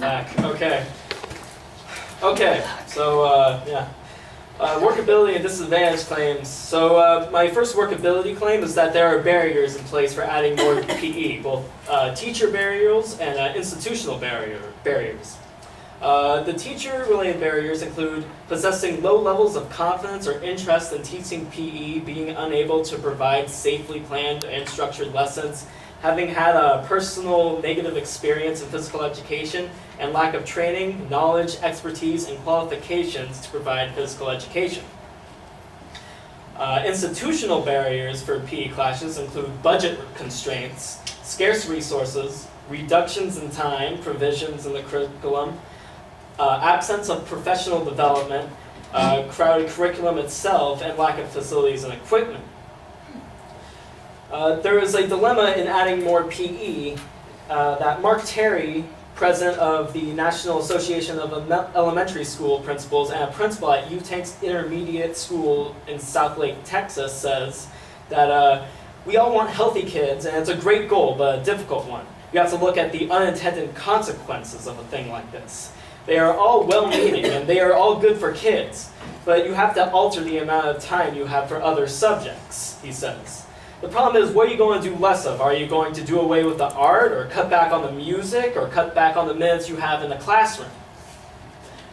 Back. Okay. Okay. So yeah. Workability and disadvantage claims. So my first workability claim is that there are barriers in place for adding more PE, both teacher barriers and institutional barriers. The teacher-related barriers include possessing low levels of confidence or interest in teaching PE, being unable to provide safely planned and structured lessons, having had a personal negative experience in physical education, and lack of training, knowledge, expertise, and qualifications to provide physical education. Institutional barriers for PE classes include budget constraints, scarce resources, reductions in time, provisions in the curriculum, absence of professional development, crowded curriculum itself, and lack of facilities and equipment. There is a dilemma in adding more PE that Mark Terry, president of the National Association of Elementary School Principals and a principal at UTank's Intermediate School in Southlake, Texas, says that we all want healthy kids, and it's a great goal, but a difficult one. You have to look at the unintended consequences of a thing like this. They are all well-meaning, and they are all good for kids, but you have to alter the amount of time you have for other subjects, he says. The problem is, what are you going to do less of? Are you going to do away with the art, or cut back on the music, or cut back on the minutes you have in the classroom?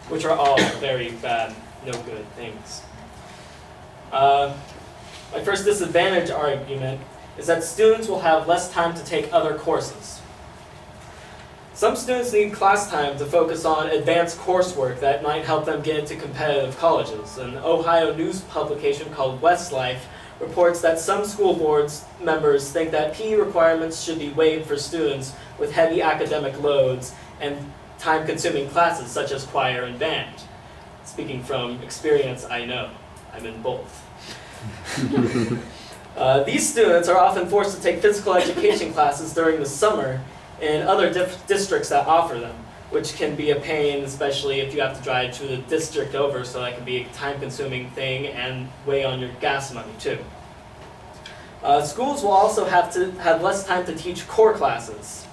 Which are all very bad, no good things. My first disadvantage argument is that students will have less time to take other courses. Some students need class time to focus on advanced coursework that might help them get into competitive colleges. An Ohio news publication called Westlife reports that some school boards members think that PE requirements should be waived for students with heavy academic loads and time-consuming classes such as choir and band. Speaking from experience, I know. I'm in both. These students are often forced to take physical education classes during the summer in other districts that offer them, which can be a pain, especially if you have to drive to the district over, so that can be a time-consuming thing and weigh on your gas money too. Schools will also have to have less time to teach core classes.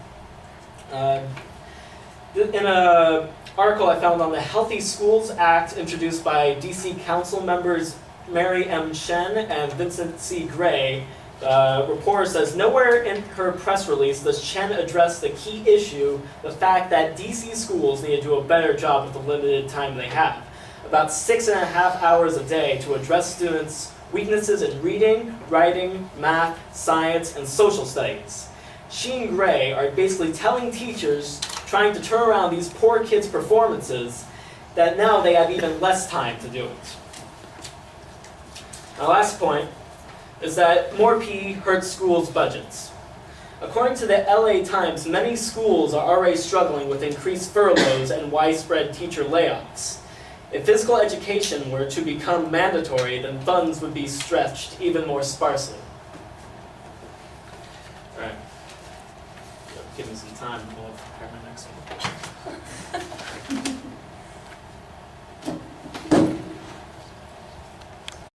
In an article I found on the Healthy Schools Act introduced by DC Council members Mary M. Shen and Vincent C. Gray, the reporter says, nowhere in her press release does Chen address the key issue, the fact that DC schools need to do a better job with the limited time they have. About 6.5 hours a day to address students' weaknesses in reading, writing, math, science, and social studies. She and Gray are basically telling teachers trying to turn around these poor kids' performances that now they have even less time to do it. My last point is that more PE hurts schools' budgets. According to the LA Times, many schools are already struggling with increased furloughs and widespread teacher layoffs. If physical education were to become mandatory, then funds would be stretched even more sparsely. All right, give me some time, we'll prepare my next one.